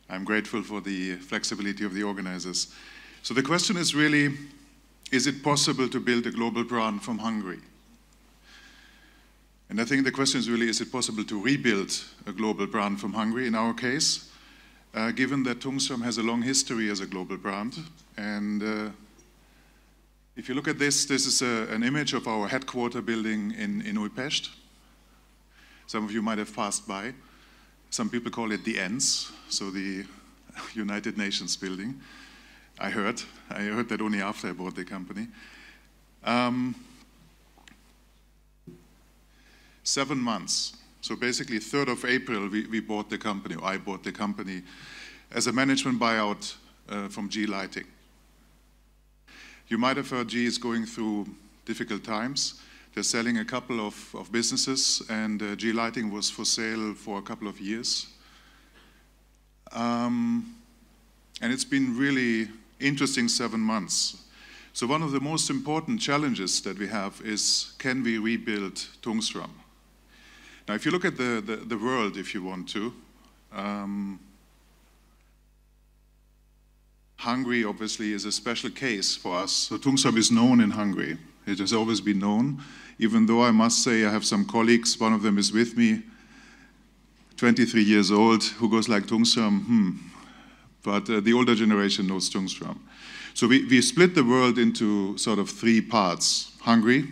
I'm grateful for the flexibility of the organizers. So the question is really, is it possible to build a global brand from Hungary? And I think the question is really, is it possible to rebuild a global brand from Hungary in our case, given that Tungsram has a long history as a global brand. And if you look at this, this is an image of our headquarter building in Újpest. Some of you might have passed by. Some people call it the ENS, so the United Nations building. I heard that only after I bought the company. 7 months. So basically 3rd of April, we bought the company, or I bought the company as a management buyout from G Lighting. You might have heard G is going through difficult times. They're selling a couple of businesses, and G Lighting was for sale for a couple of years. And it's been really interesting 7 months. So one of the most important challenges that we have is, can we rebuild Tungsram? Now, if you look at the world, if you want to, Hungary obviously is a special case for us. So Tungsram is known in Hungary. It has always been known, even though I must say I have some colleagues, one of them is with me, 23 years old, who goes like Tungsram, but the older generation knows Tungsram. So we split the world into sort of 3 parts. Hungary,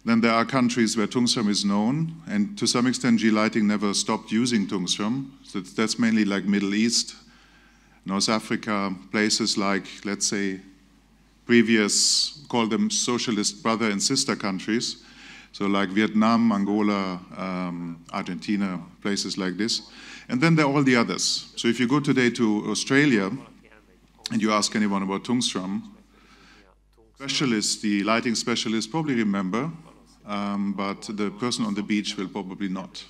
then there are countries where Tungsram is known, and to some extent G Lighting never stopped using Tungsram. So that's mainly like Middle East, North Africa, places like, let's say, previous, call them socialist brother and sister countries, so like Vietnam, Angola, Argentina, places like this. And then there are all the others. So if you go today to Australia and you ask anyone about Tungsram, specialists, the lighting specialists probably remember, but the person on the beach will probably not.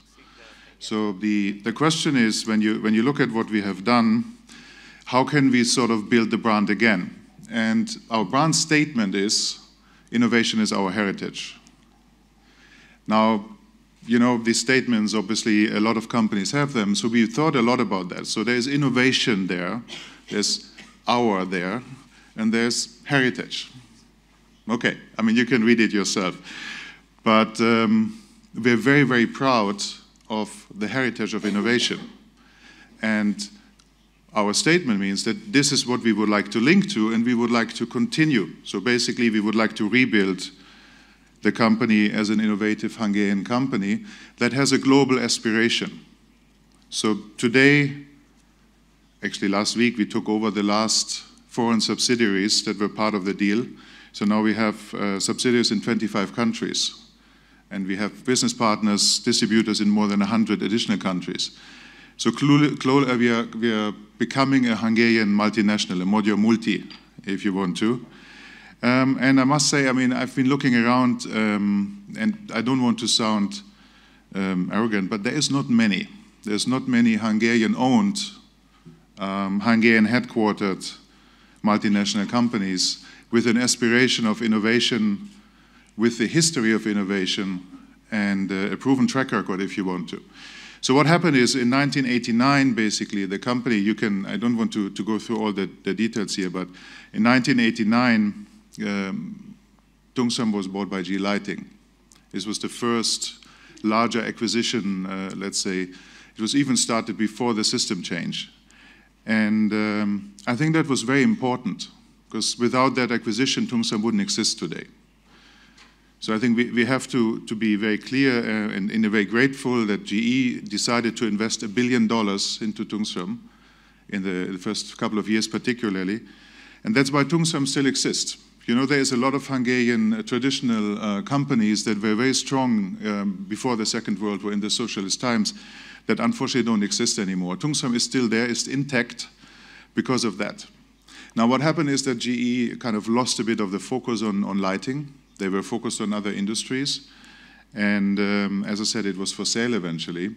So the question is, when you look at what we have done, how can we sort of build the brand again? And our brand statement is, innovation is our heritage. Now, you know, these statements, obviously, a lot of companies have them, so we thought a lot about that. So there's innovation there, there's our there, and there's heritage. Okay, I mean, you can read it yourself. But we're very, very proud of the heritage of innovation. And our statement means that this is what we would like to link to, and we would like to continue. So basically, we would like to rebuild the company as an innovative Hungarian company that has a global aspiration. So today, actually last week, we took over the last foreign subsidiaries that were part of the deal. So now we have subsidiaries in 25 countries. And we have business partners, distributors in more than 100 additional countries. So we are becoming a Hungarian multinational, a modern multi, if you want to. And I must say, I mean, I've been looking around, and I don't want to sound arrogant, but there is not many. There's not many Hungarian-owned, Hungarian-headquartered multinational companies with an aspiration of innovation, with the history of innovation, and a proven track record, if you want to. So what happened is, in 1989, basically, the company, I don't want to go through all the details here, but in 1989, Tungsram was bought by G Lighting. This was the first larger acquisition, let's say. It was even started before the system change. And I think that was very important, because without that acquisition, Tungsram wouldn't exist today. So I think we have to be very clear and in a way grateful that GE decided to invest $1 billion into Tungsram in the first couple of years particularly. And that's why Tungsram still exists. You know, there is a lot of Hungarian traditional companies that were very strong before the Second World War in the socialist times that unfortunately don't exist anymore. Tungsram is still there, it's intact because of that. Now what happened is that GE kind of lost a bit of the focus on lighting. They were focused on other industries, and as I said, it was for sale eventually.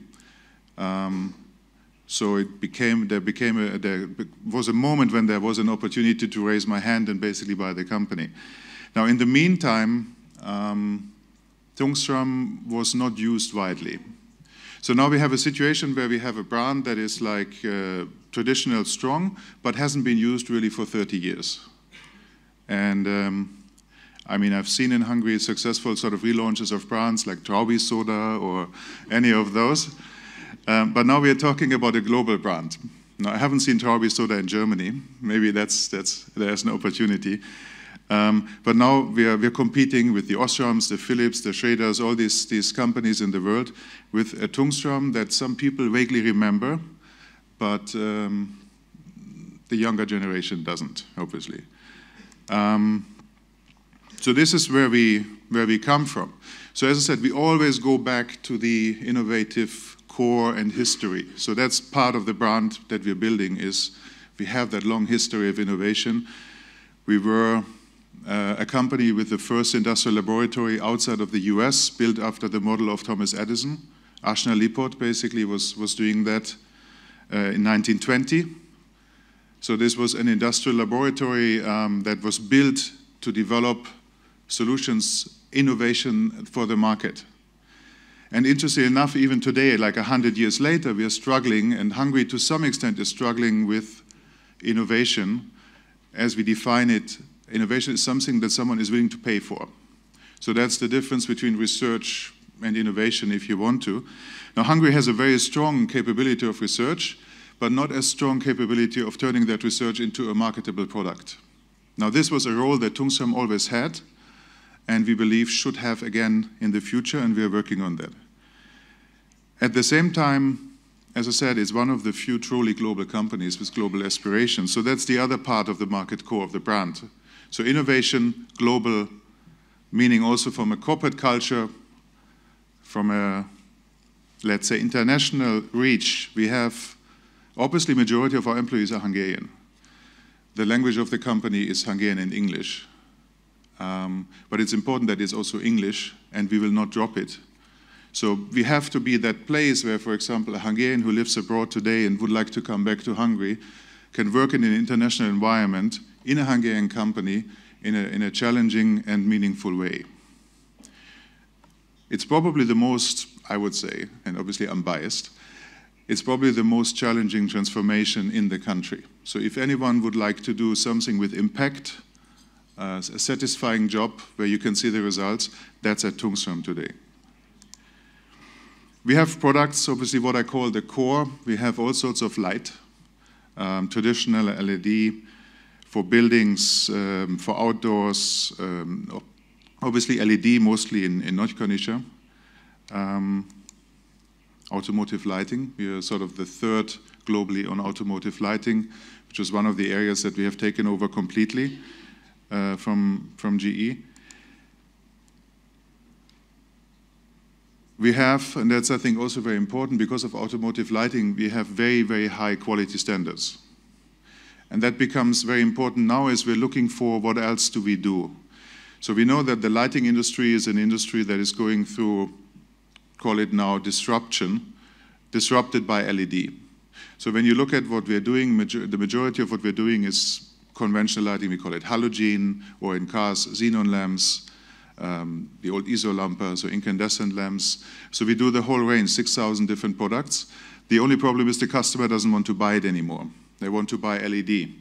So there was a moment when there was an opportunity to raise my hand and basically buy the company. Now, in the meantime, Tungsram was not used widely. So now we have a situation where we have a brand that is like traditional strong, but hasn't been used really for 30 years. And I mean, I've seen in Hungary successful sort of relaunches of brands like Traubi Soda or any of those. But now we are talking about a global brand. Now, I haven't seen Traubi Soda in Germany. Maybe there's an opportunity. But now we're competing with the Osrams, the Philips, the Schraders, all these companies in the world with a Tungsram that some people vaguely remember, but the younger generation doesn't, obviously. So this is where we come from. So as I said, we always go back to the innovative core and history. So that's part of the brand that we're building, is we have that long history of innovation. We were a company with the first industrial laboratory outside of the US, built after the model of Thomas Edison. Ashna Lipot basically was doing that in 1920. So this was an industrial laboratory that was built to develop solutions, innovation for the market. And interestingly enough, even today, like 100 years later, we are struggling, and Hungary to some extent is struggling with innovation. As we define it, innovation is something that someone is willing to pay for. So that's the difference between research and innovation, if you want to. Now, Hungary has a very strong capability of research, but not as strong capability of turning that research into a marketable product. Now, this was a role that Tungsram always had, and we believe should have again in the future, and we are working on that. At the same time, as I said, it's one of the few truly global companies with global aspirations. So that's the other part of the market core of the brand. So innovation, global, meaning also from a corporate culture, from a, let's say, international reach. We have, obviously, majority of our employees are Hungarian. The language of the company is Hungarian and English. But it's important that it's also English, and we will not drop it. So we have to be that place where, for example, a Hungarian who lives abroad today and would like to come back to Hungary can work in an international environment in a Hungarian company in a challenging and meaningful way. It's probably the most, I would say, and obviously I'm biased, it's probably the most challenging transformation in the country. So if anyone would like to do something with impact, a satisfying job where you can see the results, that's at Tungsram today. We have products, obviously what I call the core. We have all sorts of light, traditional LED for buildings, for outdoors, obviously LED mostly in Nagykanizsa. Automotive lighting, we are sort of the third globally on automotive lighting, which is one of the areas that we have taken over completely from GE. We have, and that's I think also very important, because of automotive lighting, we have very, very high quality standards. And that becomes very important now as we're looking for what else do we do. So we know that the lighting industry is an industry that is going through, call it now disrupted by LED. So when you look at what we're doing, the majority of what we're doing is conventional lighting. We call it halogen, or in cars, xenon lamps, the old isolampa, so incandescent lamps. So we do the whole range, 6,000 different products. The only problem is the customer doesn't want to buy it anymore. They want to buy LED.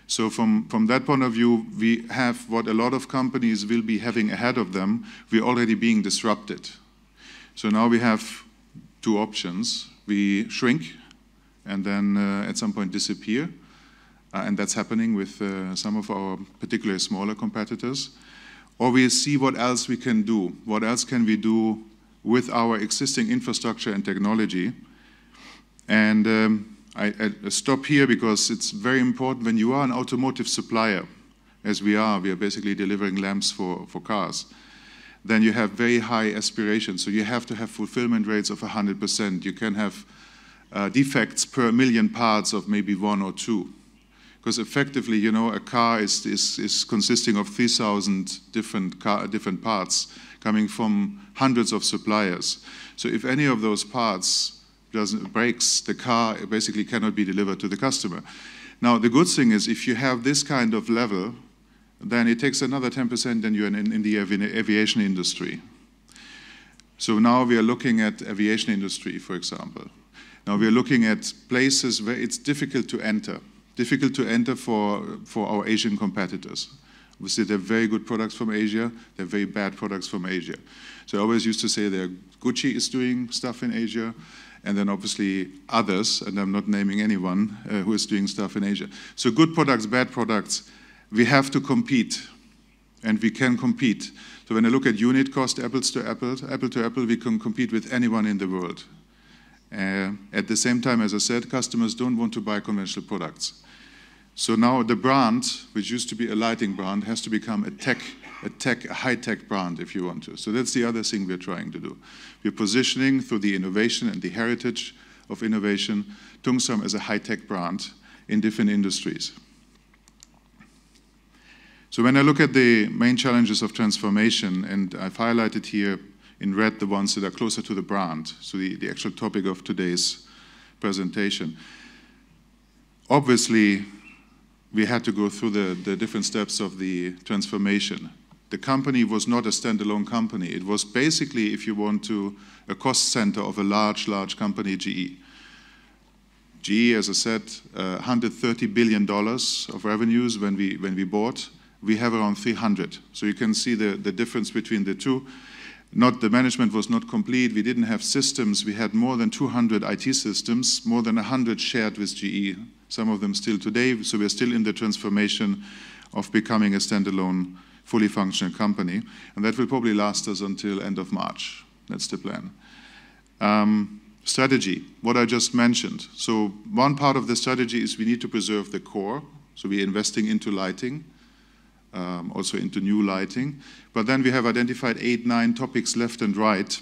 So from that point of view, we have what a lot of companies will be having ahead of them. We're already being disrupted. So now we have two options. We shrink and then at some point disappear. And that's happening with some of our particularly smaller competitors. Or we see what else we can do. What else can we do with our existing infrastructure and technology? And I stop here because it's very important when you are an automotive supplier, as we are basically delivering lamps for cars, then you have very high aspirations. So you have to have fulfillment rates of 100%. You can have defects per million parts of maybe 1 or 2. Because effectively, you know, a car is consisting of 3,000 different parts coming from hundreds of suppliers. So if any of those parts breaks, the car basically cannot be delivered to the customer. Now, the good thing is if you have this kind of level, then it takes another 10% and you're in the aviation industry. So now we are looking at aviation industry, for example. Now we're looking at places where it's difficult to enter for our Asian competitors. Obviously, they're very good products from Asia, they're very bad products from Asia. So I always used to say that Gucci is doing stuff in Asia, and then obviously others, and I'm not naming anyone, who is doing stuff in Asia. So good products, bad products, we have to compete, and we can compete. So when I look at unit cost, apple to apple, we can compete with anyone in the world. At the same time, as I said, customers don't want to buy conventional products. So now the brand, which used to be a lighting brand, has to become a high-tech brand, if you want to. So that's the other thing we're trying to do. We're positioning through the innovation and the heritage of innovation, Tungsram as a high-tech brand in different industries. So when I look at the main challenges of transformation, and I've highlighted here in red the ones that are closer to the brand, so the actual topic of today's presentation. Obviously, we had to go through the different steps of the transformation. The company was not a standalone company. It was basically, if you want to, a cost center of a large company, GE. GE, as I said, $130 billion of revenues when we bought. We have around 300. So you can see the difference between the two. The management was not complete. We didn't have systems. We had more than 200 IT systems, more than 100 shared with GE, some of them still today. So we're still in the transformation of becoming a standalone, fully functional company. And that will probably last us until end of March. That's the plan. Strategy, what I just mentioned. So one part of the strategy is we need to preserve the core. So we're investing into lighting, also into new lighting. But then we have identified 8, 9 topics left and right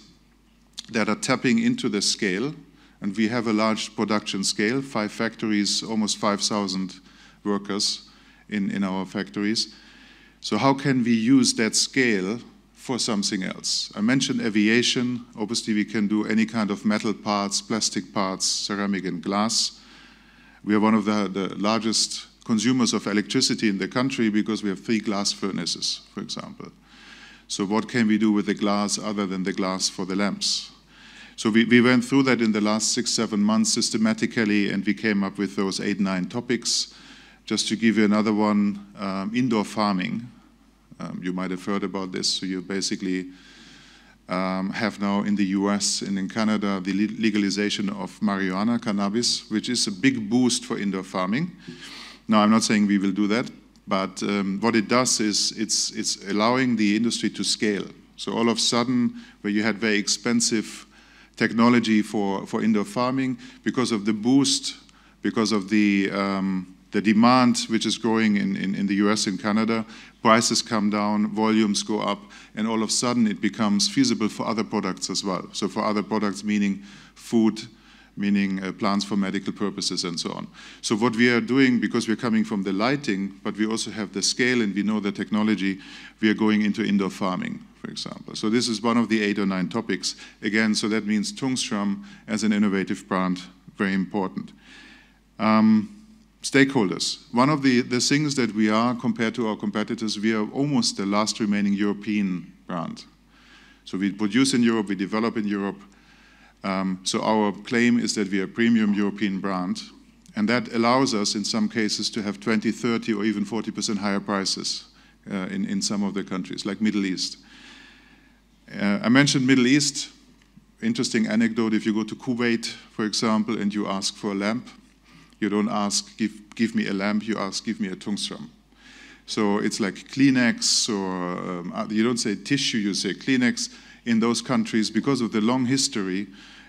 that are tapping into the scale. And we have a large production scale, 5 factories, almost 5,000 workers in our factories. So how can we use that scale for something else? I mentioned aviation. Obviously, we can do any kind of metal parts, plastic parts, ceramic and glass. We are one of the largest consumers of electricity in the country because we have 3 glass furnaces, for example. So what can we do with the glass other than the glass for the lamps? So we went through that in the last 6-7 months systematically, and we came up with those 8-9 topics. Just to give you another one, indoor farming. You might have heard about this. So you basically have now in the US and in Canada the legalization of marijuana, cannabis, which is a big boost for indoor farming. Now, I'm not saying we will do that, but what it does is it's allowing the industry to scale. So all of a sudden, where you had very expensive technology for indoor farming, because of the boost, because of the demand which is growing in the US and Canada, prices come down, volumes go up, and all of a sudden it becomes feasible for other products as well. So for other products, meaning food, meaning plants for medical purposes and so on. So what we are doing, because we're coming from the lighting, but we also have the scale and we know the technology, we are going into indoor farming, for example. So this is one of the 8 or 9 topics. Again, so that means Tungsram as an innovative brand, very important. Stakeholders. One of the things that we are, compared to our competitors, we are almost the last remaining European brand. So we produce in Europe, we develop in Europe. So our claim is that we are a premium European brand, and that allows us in some cases to have 20, 30 or even 40% higher prices in some of the countries, like Middle East. I mentioned Middle East. Interesting anecdote, if you go to Kuwait, for example, and you ask for a lamp, you don't ask, give me a lamp, you ask, give me a Tungsram. So it's like Kleenex, or you don't say tissue, you say Kleenex. In those countries, because of the long history,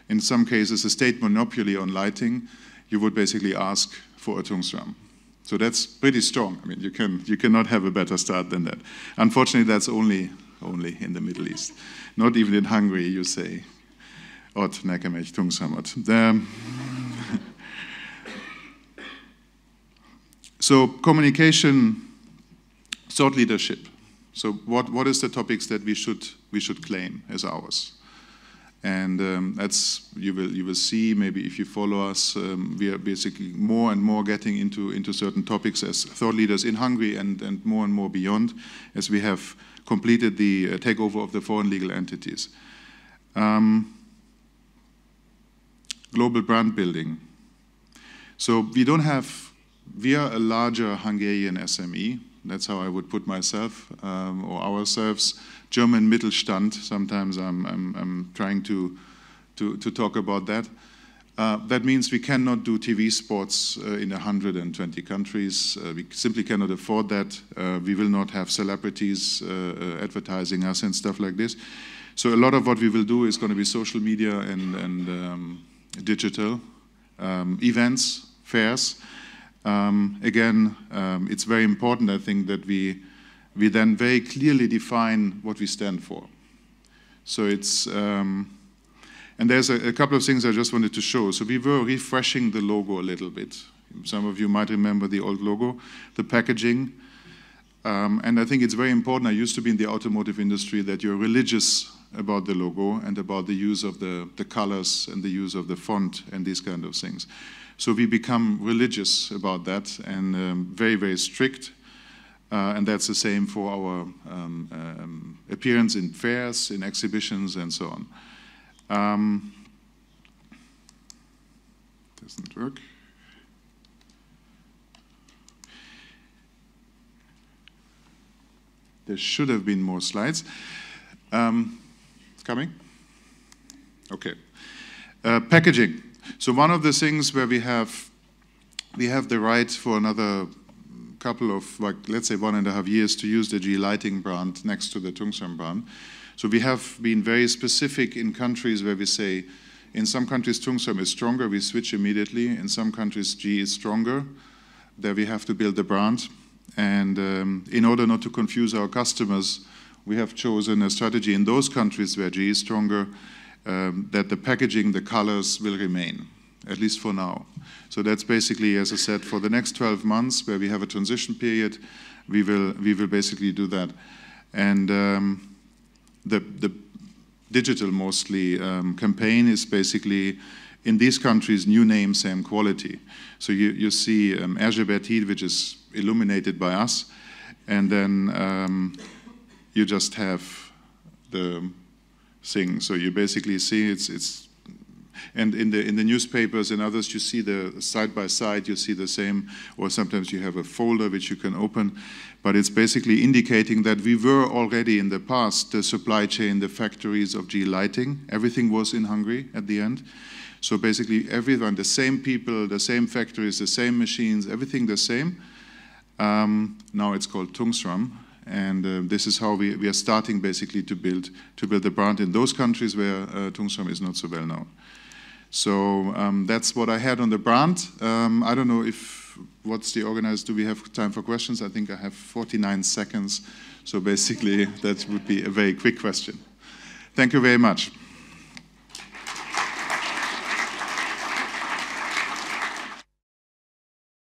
in some cases a state monopoly on lighting, you would basically ask for a Tungsram. So that's pretty strong. I mean, you cannot have a better start than that. Unfortunately, that's only in the Middle East. Not even in Hungary, you say, ott nekem egy Tungsramot. So communication, thought leadership. So what is the topics that we should claim as ours? And that's, you will see, maybe if you follow us, we are basically more and more getting into certain topics as thought leaders in Hungary and more beyond, as we have completed the takeover of the foreign legal entities. global brand building. So we are a larger Hungarian SME. That's how I would put myself or ourselves. German Mittelstand. Sometimes I'm trying to talk about that. That means we cannot do TV spots in 120 countries. We simply cannot afford that. We will not have celebrities advertising us and stuff like this. So a lot of what we will do is going to be social media and digital events, fairs. Again, it's very important, I think, that we then very clearly define what we stand for. So it's, and there's a couple of things I just wanted to show. So we were refreshing the logo a little bit. Some of you might remember the old logo, the packaging. And I think it's very important, I used to be in the automotive industry, that you're religious about the logo and about the use of the colors and the use of the font and these kind of things. So we become religious about that and very, very strict. And that's the same for our appearance in fairs, in exhibitions, and so on. Doesn't work. There should have been more slides. Coming? Okay. Packaging. So one of the things where we have the right for another couple of, like, let's say 1.5 years to use the G Lighting brand next to the Tungsram brand. So we have been very specific in countries where we say, in some countries Tungsram is stronger, we switch immediately. In some countries G is stronger, there we have to build the brand. And in order not to confuse our customers, we have chosen a strategy in those countries where G is stronger, that the packaging, the colors will remain, at least for now. So that's basically, as I said, for the next 12 months where we have a transition period, we will basically do that. And the digital mostly campaign is basically, in these countries, new name, same quality. So you see Erzsébet, which is illuminated by us, and then you just have the thing. So you basically see it's and in the newspapers and others, you see the side by side, you see the same, or sometimes you have a folder which you can open, but it's basically indicating that we were already in the past the supply chain, the factories of G Lighting. Everything was in Hungary at the end. So basically everyone, the same people, the same factories, the same machines, everything the same. Now it's called Tungsram. And this is how we are starting basically to build the brand in those countries where Tungsram is not so well known. So that's what I had on the brand. I don't know what's the organized, do we have time for questions? I think I have 49 seconds. So basically that would be a very quick question. Thank you very much.